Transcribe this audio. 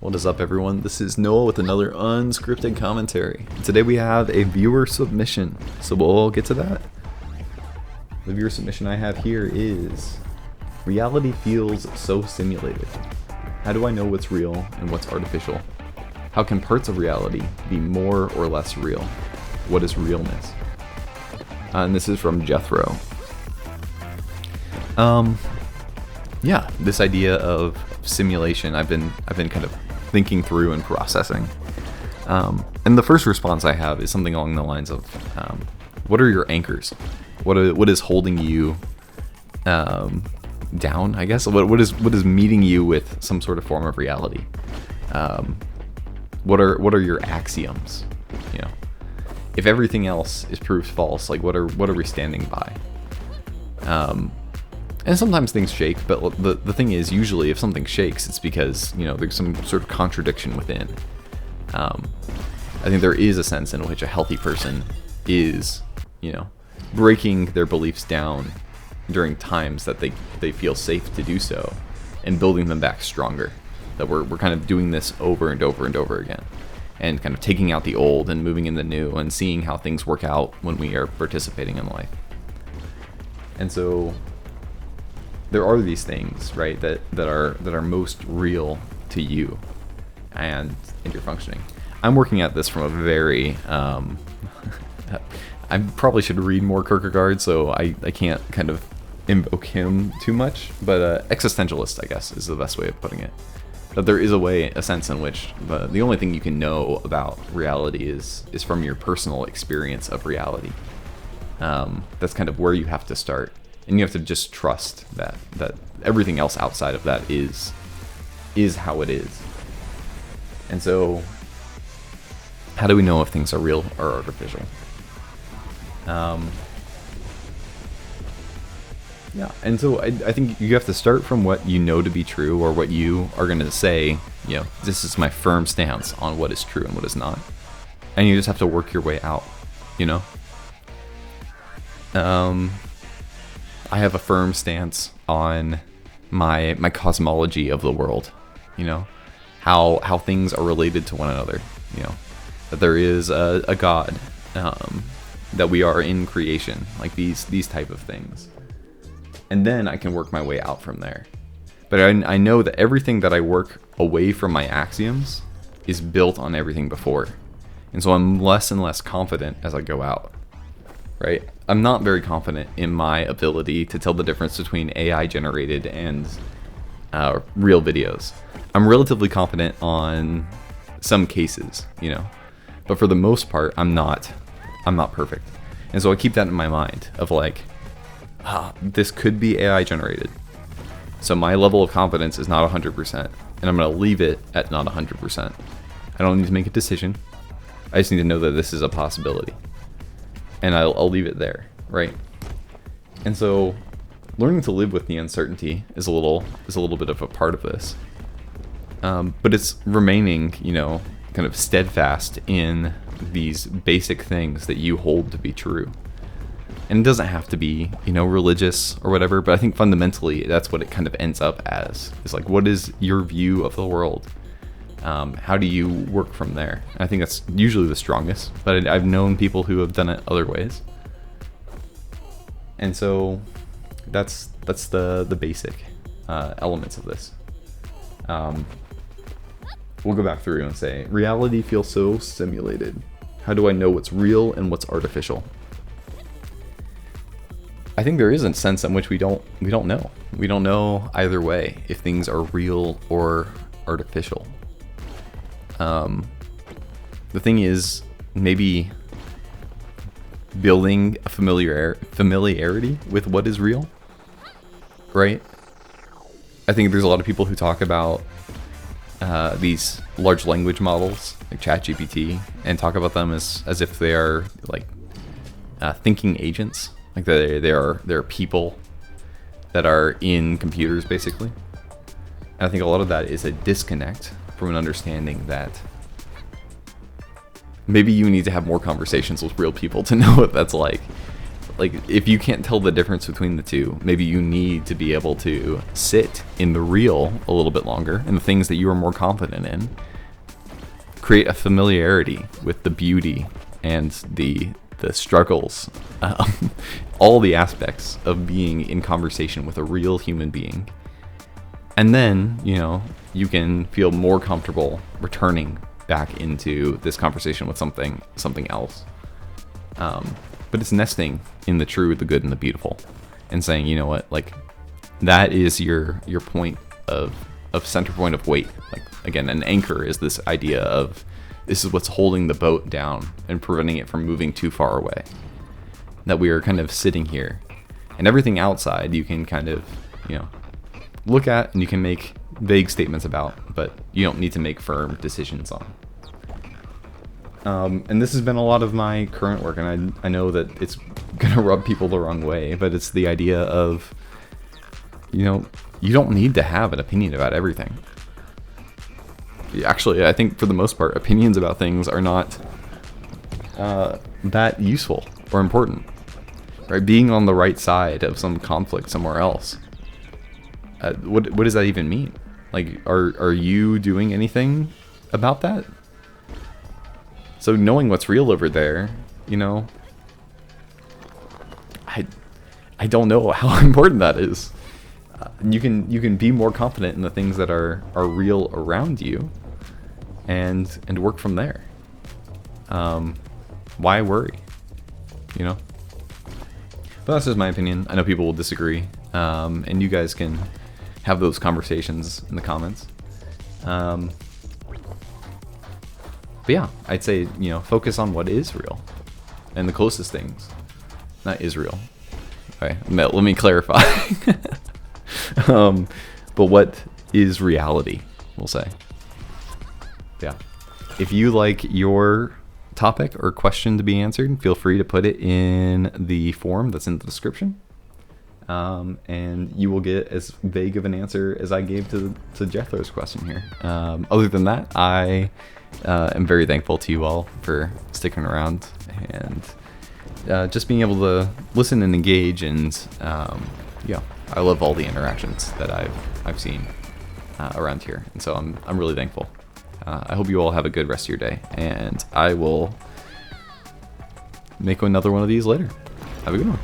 What is up, everyone? This is Noah with another unscripted commentary. Today we have a viewer submission, so we'll get to that. The viewer submission I have here is: reality feels so simulated. How do I know what's real and what's artificial? How can parts of reality be more or less real? What is realness? And this is from Jethro. Yeah, this idea of simulation, I've been kind of thinking through and processing. And the first response I have is something along the lines of, what are your anchors? What is holding you down, I guess? What is meeting you with some sort of form of reality? What are your axioms? You know, if everything else is proved false, like what are we standing by? And sometimes things shake, but the thing is, usually if something shakes, it's because, you know, there's some sort of contradiction within. I think there is a sense in which a healthy person is, you know, breaking their beliefs down during times that they feel safe to do so, and building them back stronger. That we're kind of doing this over and over and over again, and kind of taking out the old and moving in the new, and seeing how things work out when we are participating in life. And so there are these things, right, that are most real to you and your functioning. I'm working at this from a very I probably should read more Kierkegaard, so I can't kind of invoke him too much, but existentialist, I guess, is the best way of putting it. That there is a sense in which the only thing you can know about reality is from your personal experience of reality. That's kind of where you have to start. And you have to just trust that everything else outside of that is how it is. And so, how do we know if things are real or artificial? Yeah, and so I think you have to start from what you know to be true, or what you are going to say, you know, this is my firm stance on what is true and what is not. And you just have to work your way out, you know? I have a firm stance on my cosmology of the world, you know, how things are related to one another, you know, that there is a God, that we are in creation, like these type of things. And then I can work my way out from there. But I know that everything that I work away from my axioms is built on everything before. And so I'm less and less confident as I go out, right? I'm not very confident in my ability to tell the difference between AI generated and real videos. I'm relatively confident on some cases, you know, but for the most part, I'm not perfect. And so I keep that in my mind of like, this could be AI generated. So my level of confidence is not 100%, and I'm going to leave it at not 100%. I don't need to make a decision. I just need to know that this is a possibility. And I'll leave it there, right? And so, learning to live with the uncertainty is a little bit of a part of this. But it's remaining, you know, kind of steadfast in these basic things that you hold to be true. And it doesn't have to be, you know, religious or whatever, but I think fundamentally that's what it kind of ends up as. It's like, what is your view of the world? How do you work from there? And I think that's usually the strongest, but I've known people who have done it other ways. And so that's the basic elements of this. We'll go back through and say, reality feels so simulated. How do I know what's real and what's artificial? I think there is a sense in which we don't know. We don't know either way if things are real or artificial. The thing is, maybe building a familiarity with what is real, right? I think there's a lot of people who talk about these large language models like ChatGPT, and talk about them as if they are like thinking agents, like they're people that are in computers basically. And I think a lot of that is a disconnect from an understanding that maybe you need to have more conversations with real people to know what that's like. like, if you can't tell the difference between the two, maybe you need to be able to sit in the real a little bit longer, and the things that you are more confident in. Create a familiarity with the beauty and the struggles, all the aspects of being in conversation with a real human being. And then, you know, you can feel more comfortable returning back into this conversation with something else. But it's nesting in the true, the good, and the beautiful, and saying, you know what, like, that is your point of center point of weight. Like, again, an anchor is this idea of this is what's holding the boat down and preventing it from moving too far away. That we are kind of sitting here, and everything outside you can kind of, you know, look at and you can make vague statements about, but you don't need to make firm decisions on. And this has been a lot of my current work, and I know that it's gonna rub people the wrong way, but it's the idea of, you know, you don't need to have an opinion about everything. Actually, I think for the most part, opinions about things are not that useful or important. Right? Being on the right side of some conflict somewhere else. What does that even mean? Like, are you doing anything about that? So knowing what's real over there, you know, I don't know how important that is. You can be more confident in the things that are real around you, and work from there. Why worry? You know. But that's just my opinion. I know people will disagree, and you guys can have those conversations in the comments. But yeah, I'd say, you know, focus on what is real and the closest things. Not Israel. Okay, let me clarify. But what is reality, we'll say. Yeah. If you like your topic or question to be answered, feel free to put it in the form that's in the description. And you will get as vague of an answer as I gave to Jethro's question here. Other than that, I am very thankful to you all for sticking around and just being able to listen and engage. And yeah, I love all the interactions that I've seen around here, and so I'm really thankful. I hope you all have a good rest of your day, and I will make another one of these later. Have a good one.